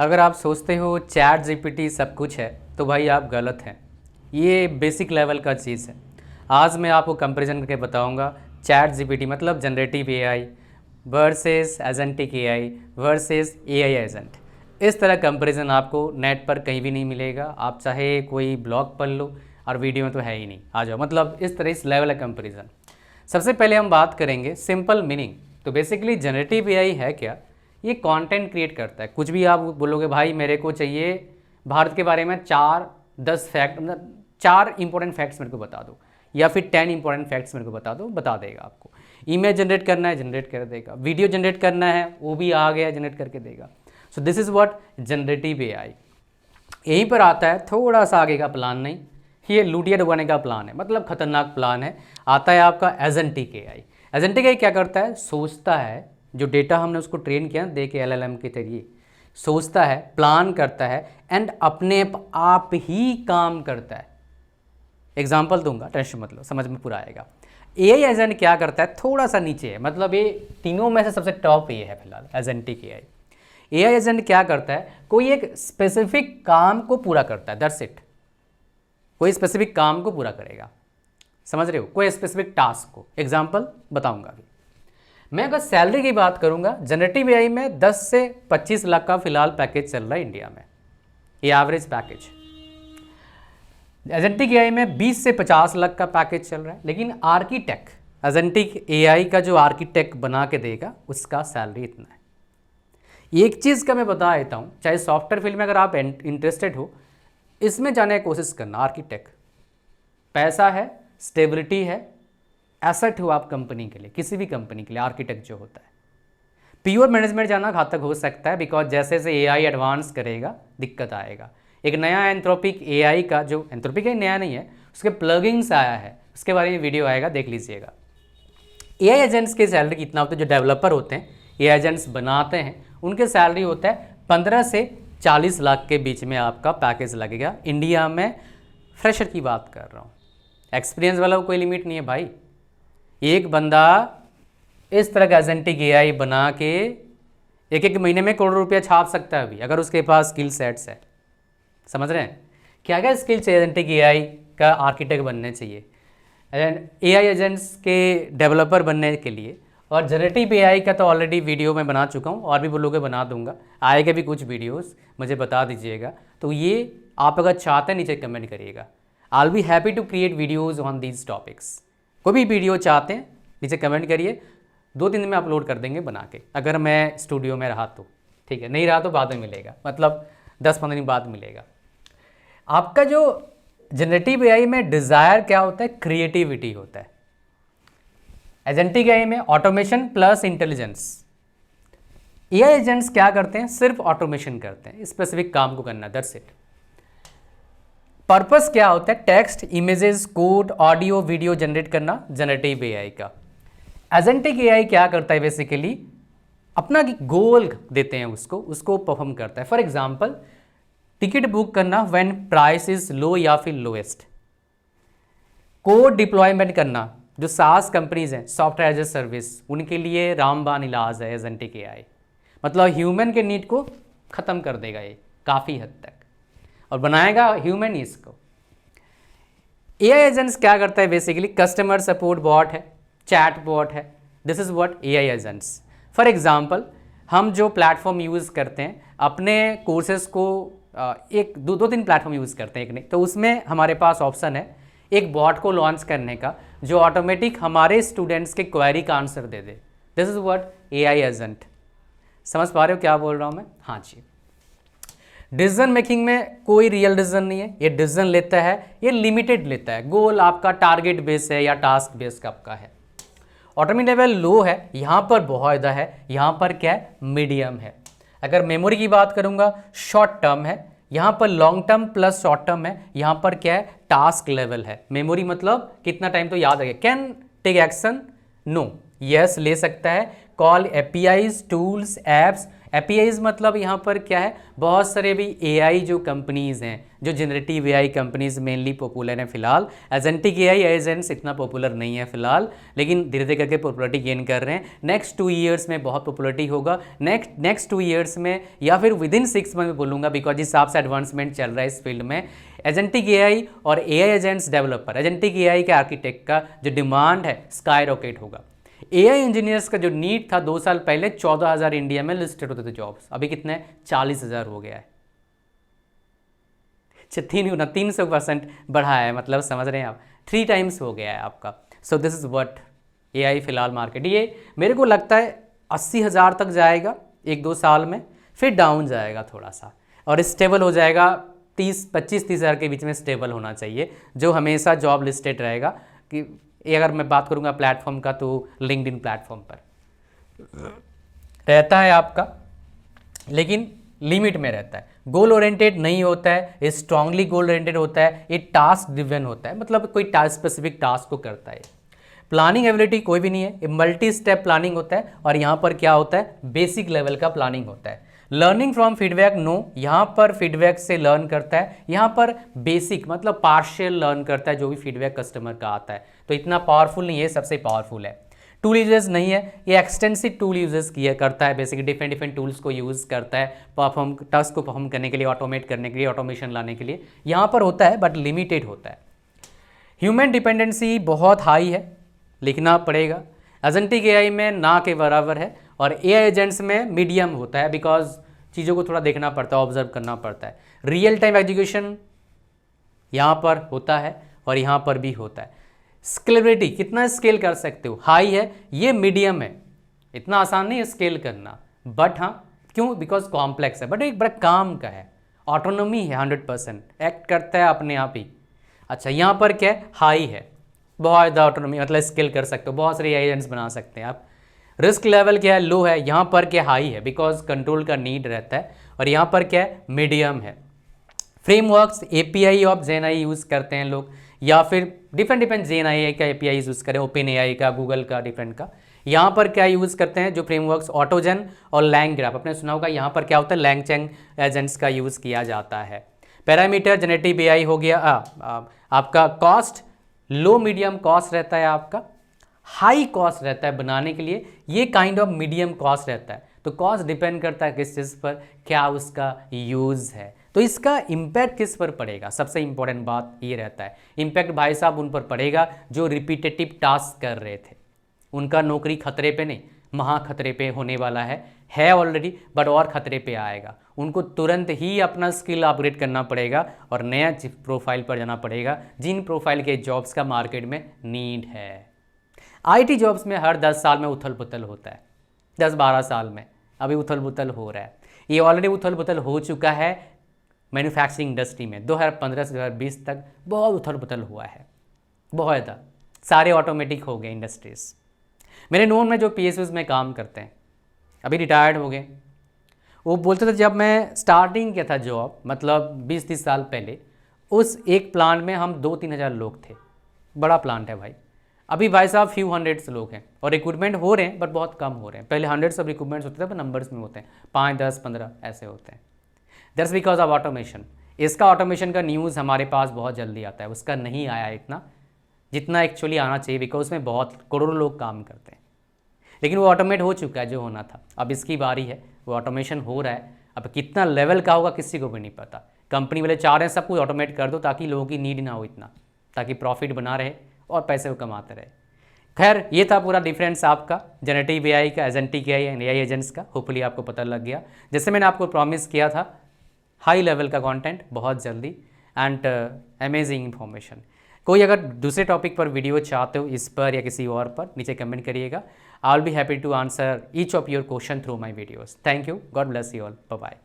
अगर आप सोचते हो चैट जीपीटी सब कुछ है तो भाई आप गलत हैं। ये बेसिक लेवल का चीज़ है। आज मैं आपको कंपैरिजन करके बताऊंगा चैट जीपीटी मतलब generative AI versus agentic AI versus AI agent. इस तरह कंपैरिजन आपको नेट पर कहीं भी नहीं मिलेगा। आप चाहे कोई ब्लॉग पढ़ लो और वीडियो में तो है ही नहीं। आ जाओ, मतलब इस तरह इस लेवल का कंपैरिजन। सबसे पहले हम बात करेंगे सिंपल मीनिंग। तो बेसिकली जनरेटिव एआई है क्या? ये कंटेंट क्रिएट करता है। कुछ भी आप बोलोगे भाई मेरे को चाहिए भारत के बारे में 4-10 फैक्ट, मतलब 4 इंपॉर्टेंट फैक्ट्स मेरे को बता दो, या फिर 10 इंपॉर्टेंट फैक्ट्स मेरे को बता दो, बता देगा आपको। इमेज जनरेट करना है, जनरेट कर देगा। वीडियो जनरेट करना है, वो भी आ गया, जनरेट करके देगा। So this is what generative AI. यहीं पर आता है थोड़ा सा आगे का प्लान, नहीं ये लूटिया डुबाने का प्लान है, मतलब खतरनाक प्लान है। आता है आपका एजेंटिक एआई। एजेंटिक एआई क्या करता है? सोचता है, जो डेटा हमने उसको ट्रेन किया दे के एलएलएम के जरिए, सोचता है, प्लान करता है एंड अपने आप ही काम करता है। एग्जाम्पल दूंगा, टेंशन मत लो, समझ में पूरा आएगा। एआई एजेंट क्या करता है? थोड़ा सा नीचे है, मतलब ये तीनों में से सबसे टॉप ये है फिलहाल एजेंटिक एआई। एआई एजेंट क्या करता है? कोई एक स्पेसिफिक काम को पूरा करता है, दैट्स इट। कोई स्पेसिफिक काम को पूरा करेगा, समझ रहे हो? कोई स्पेसिफिक टास्क को। एग्जाम्पल बताऊंगा अभी। मैं अगर सैलरी की बात करूंगा, जनरेटिव एआई में 10 से 25 लाख का फिलहाल पैकेज चल रहा है इंडिया में, ये एवरेज पैकेज। एजेंटिक एआई में 20 से 50 लाख का पैकेज चल रहा है। लेकिन आर्किटेक्ट, एजेंटिक एआई का जो आर्किटेक्ट बना के देगा उसका सैलरी इतना है। एक चीज़ का मैं बता देता हूँ, चाहे सॉफ्टवेयर फील्ड में अगर आप इंटरेस्टेड हो, इसमें जाने की कोशिश करना। आर्किटेक्ट पैसा है, स्टेबिलिटी है, एसेट हो आप कंपनी के लिए, किसी भी कंपनी के लिए। आर्किटेक्ट जो होता है, प्योर मैनेजमेंट जाना घातक हो सकता है, बिकॉज जैसे जैसे एआई एडवांस करेगा दिक्कत आएगा। एक नया एंथ्रोपिक एआई का, जो एंथ्रोपिक नया नहीं है, उसके प्लगइन्स आया है, उसके बारे में वीडियो आएगा, देख लीजिएगा। एआई एजेंट्स की सैलरी कितना होता है? जो डेवलपर होते हैं, एआई एजेंट्स बनाते हैं, उनके सैलरी होता है 15 से 40 लाख के बीच में आपका पैकेज लगेगा। इंडिया में फ्रेशर की बात कर रहा हूँ, एक्सपीरियंस वाला को कोई लिमिट नहीं है भाई। एक बंदा इस तरह का एजेंटिक एआई बना के एक महीने में करोड़ों रुपया छाप सकता है अभी, अगर उसके पास स्किल सेट्स है। समझ रहे हैं? क्या क्या स्किल चाहिए एजेंटिक एआई का आर्किटेक्ट बनने चाहिए, एआई एजेंट्स के डेवलपर बनने के लिए। और जनरेटिव एआई का तो ऑलरेडी वीडियो मैं बना चुका हूँ, और भी बोलोगे बना दूंगा, आएगा भी कुछ वीडियोस, मुझे बता दीजिएगा। तो ये आप अगर चाहते हैं नीचे कमेंट करिएगा, I will be happy to create videos on these topics. कोई भी वीडियो चाहते हैं नीचे कमेंट करिए, 2-3 दिन में अपलोड कर देंगे बना के, अगर मैं स्टूडियो में रहा तो। ठीक है, नहीं रहा तो बाद में मिलेगा, मतलब 10-15 दिन बाद मिलेगा। आपका जो जनरेटिव एआई में डिज़ायर क्या होता है? क्रिएटिविटी होता है। एजेंटिक एआई में automation plus intelligence. AI agents क्या करते हैं? सिर्फ ऑटोमेशन करते हैं, स्पेसिफिक काम को करना, दैट्स इट। पर्पस क्या होता है? Text, images, code, audio, video generate करना, जनरेटिव एआई का। एजेंटिक एआई क्या करता है? बेसिकली अपना गोल देते हैं उसको परफॉर्म करता है। फॉर एग्जांपल टिकट बुक करना व्हेन प्राइस इज लो या फिर लोएस्ट। कोड डिप्लॉयमेंट करना, जो सास कंपनीज हैं, सॉफ्टवेयर एज ए सर्विस, उनके लिए रामबाण इलाज है एजेंटिक एआई। मतलब ह्यूमन के नीड को ख़त्म कर देगा ये काफ़ी हद तक, और बनाएगा ह्यूमन ही इसको। एआई एजेंट्स क्या करता है? बेसिकली कस्टमर सपोर्ट बॉट है, चैट बॉट है, this is what AI agents. For example हम जो प्लेटफॉर्म यूज़ करते हैं अपने कोर्सेज को, एक 2-3 प्लेटफॉर्म यूज़ करते हैं, एक नहीं तो उसमें हमारे पास ऑप्शन है एक बॉट को लॉन्च करने का, जो ऑटोमेटिक हमारे स्टूडेंट्स के क्वेरी का answer they they. This is what AI agent. समझ पा रहे हो क्या बोल रहा हूँ मैं? हाँ जी। डिसीजन मेकिंग में कोई रियल डिसीजन नहीं है, ये डिसीजन लेता है, ये लिमिटेड लेता है। गोल आपका टारगेट बेस है या टास्क बेस का आपका है। ऑटोमी लेवल लो है, यहाँ पर बहुत ज़्यादा है, यहाँ पर क्या है? मीडियम है। अगर मेमोरी की बात करूँगा, शॉर्ट टर्म है, यहाँ पर long term plus short term है, यहाँ पर क्या है? टास्क लेवल है। मेमोरी मतलब कितना टाइम तो याद रखेगा। Can take action? No. Yes ले सकता है। Call APIs, tools, apps APIs मतलब यहाँ पर क्या है, बहुत सारे भी AI जो कंपनीज़ हैं, जो generative AI companies mainly popular हैं फिलहाल। एजेंटिक AI एजेंट्स इतना पॉपुलर नहीं है फिलहाल, लेकिन धीरे धीरे करके पॉपुलरिटी गेन कर रहे हैं। नेक्स्ट 2 ईयर्स में बहुत पॉपुलरिटी होगा, नेक्स्ट 2 ईयर्स में या फिर विदिन 6 मंथ में बोलूँगा, बिकॉज जिस हिसाब से एडवांसमेंट चल रहा है इस फील्ड में। एजेंटिक AI और AI agents developer, agentic AI के आर्किटेक्ट का जो डिमांड है स्काई रॉकेट होगा। AI इंजीनियर्स का जो नीड था 2 साल पहले 14,000 इंडिया में लिस्टेड होते थे जॉब्स, अभी कितने 40,000 हो गया है। 300% बढ़ा है, मतलब समझ रहे हैं आप, 3 टाइम्स हो गया है आपका। So this is what AI फिलहाल मार्केट, ये मेरे को लगता है 80,000 तक जाएगा 1-2 साल में, फिर डाउन जाएगा थोड़ा सा और स्टेबल हो जाएगा 25-30,000 के बीच में स्टेबल होना चाहिए, जो हमेशा जॉब लिस्टेड रहेगा। कि अगर मैं बात करूँगा प्लेटफॉर्म का, तो लिंक्डइन प्लेटफॉर्म पर रहता है आपका, लेकिन लिमिट में रहता है। गोल ओरिएंटेड नहीं होता है, स्ट्रांगली गोल ओरिएंटेड होता है, ये टास्क ड्रिवन होता है, मतलब कोई स्पेसिफिक टास्क को करता है। प्लानिंग एबिलिटी कोई भी नहीं है, मल्टी स्टेप प्लानिंग होता है, और यहाँ पर क्या होता है, बेसिक लेवल का प्लानिंग होता है। लर्निंग फ्रॉम फीडबैक नो, यहाँ पर फीडबैक से लर्न करता है, यहाँ पर बेसिक मतलब पार्शियल लर्न करता है जो भी फीडबैक कस्टमर का आता है, तो इतना पावरफुल नहीं है, सबसे पावरफुल है। टूल यूजेस नहीं है, ये एक्सटेंसिव टूल यूजेस किया करता है, बेसिकली डिफरेंट टूल्स को यूज़ करता है परफॉर्म टास्क को परफॉर्म करने के लिए, ऑटोमेट करने के लिए, ऑटोमेशन लाने के लिए यहाँ पर होता है, बट लिमिटेड होता है। ह्यूमन डिपेंडेंसी बहुत हाई है, लिखना पड़ेगा। एजेंटिक AI में ना के बराबर है, और AI एजेंट्स में मीडियम होता है, बिकॉज चीज़ों को थोड़ा देखना पड़ता है, ऑब्जर्व करना पड़ता है। रियल टाइम एग्जीक्यूशन यहाँ पर होता है और यहाँ पर भी होता है। स्केलेबिलिटी, कितना स्केल कर सकते हो, हाई है, ये मीडियम है, इतना आसान नहीं है स्केल करना, बट हाँ क्यों, बिकॉज कॉम्प्लेक्स है, बट एक बड़ा काम का है, ऑटोनोमी है, 100% एक्ट करता है अपने आप ही। अच्छा, यहाँ पर क्या है, हाई है, बहुत ज़्यादा ऑटोनोमी, मतलब स्केल कर सकते हो, बहुत सारे एजेंट्स बना सकते हैं आप। रिस्क लेवल क्या है, लो है, यहाँ पर क्या हाई है, बिकॉज कंट्रोल का नीड रहता है, और यहाँ पर क्या है, मीडियम है। Frameworks API of GenAI use करते हैं लोग, या फिर डिफरेंट GenAI का API यूज़ करें, OpenAI का, गूगल का, डिफरेंट का। यहाँ पर क्या यूज़ करते हैं जो फ्रेमवर्क्स, ऑटोजन और LangGraph, आपने सुना होगा। यहाँ पर क्या होता है, LangChain एजेंट्स का यूज़ किया जाता है। पैरामीटर जनरेटिव AI हो गया। आपका कॉस्ट लो मीडियम कॉस्ट रहता है, आपका हाई कॉस्ट रहता है बनाने के लिए, ये काइंड ऑफ मीडियम कॉस्ट रहता है। तो कॉस्ट डिपेंड करता है किस चीज़ पर, क्या उसका यूज़ है, तो इसका इम्पैक्ट किस पर पड़ेगा, सबसे इंपॉर्टेंट बात ये रहता है। इम्पैक्ट भाई साहब उन पर पड़ेगा जो रिपीटेटिव टास्क कर रहे थे, उनका नौकरी खतरे पे नहीं, महा खतरे पे होने वाला है ऑलरेडी, बट और खतरे पे आएगा। उनको तुरंत ही अपना स्किल अपग्रेड करना पड़ेगा और नया प्रोफाइल पर जाना पड़ेगा, जिन प्रोफाइल के जॉब्स का मार्केट में नीड है। IT जॉब्स में हर 10 साल में उथल पुथल होता है, 10-12 साल में अभी उथल पुथल हो रहा है। ये ऑलरेडी उथल पुथल हो चुका है मैन्युफैक्चरिंग इंडस्ट्री में, 2015 से 2020 तक बहुत उथल पुथल हुआ है, बहुत ज़्यादा, सारे ऑटोमेटिक हो गए इंडस्ट्रीज़। मेरे नोन में जो PSUs में काम करते हैं, अभी रिटायर्ड हो गए, वो बोलते थे जब मैं स्टार्टिंग किया था जॉब, मतलब 20-30 साल पहले, उस एक प्लांट में हम 2-3 हज़ार लोग थे, बड़ा प्लांट है भाई। अभी भाई साहब फ्यू हंड्रेड्स लोग हैं, और रिक्रूटमेंट हो रहे हैं बट बहुत कम हो रहे हैं। पहले हंड्रेड्स ऑफ रिक्रूटमेंट्स होते थे, पर नंबर्स में होते हैं, 5, 10, 15 ऐसे होते हैं। That's because of automation. इसका ऑटोमेशन का न्यूज़ हमारे पास बहुत जल्दी आता है, उसका नहीं आया इतना जितना एक्चुअली आना चाहिए, बिकॉज उसमें बहुत करोड़ों लोग काम करते हैं, लेकिन वो ऑटोमेट हो चुका है जो होना था। अब इसकी बारी है, वो ऑटोमेशन हो रहा है, अब कितना लेवल का होगा किसी को भी नहीं पता। कंपनी वाले चाह रहे हैं सब कुछ ऑटोमेट कर दो ताकि लोगों की नीड ना हो इतना, ताकि प्रॉफिट बना रहे और पैसे वो कमाते रहे। खैर, ये था पूरा डिफरेंस आपका जनरेटिव AI का, agentic AI and AI agents का। होपफुली आपको पता लग गया। जैसे मैंने आपको प्रॉमिस किया था, हाई लेवल का कंटेंट बहुत जल्दी एंड अमेजिंग इन्फॉर्मेशन। कोई अगर दूसरे टॉपिक पर वीडियो चाहते हो, इस पर या किसी और पर, नीचे कमेंट करिएगा। I will be happy to answer each of your question through my videos. Thank you, God bless you all, bye bye.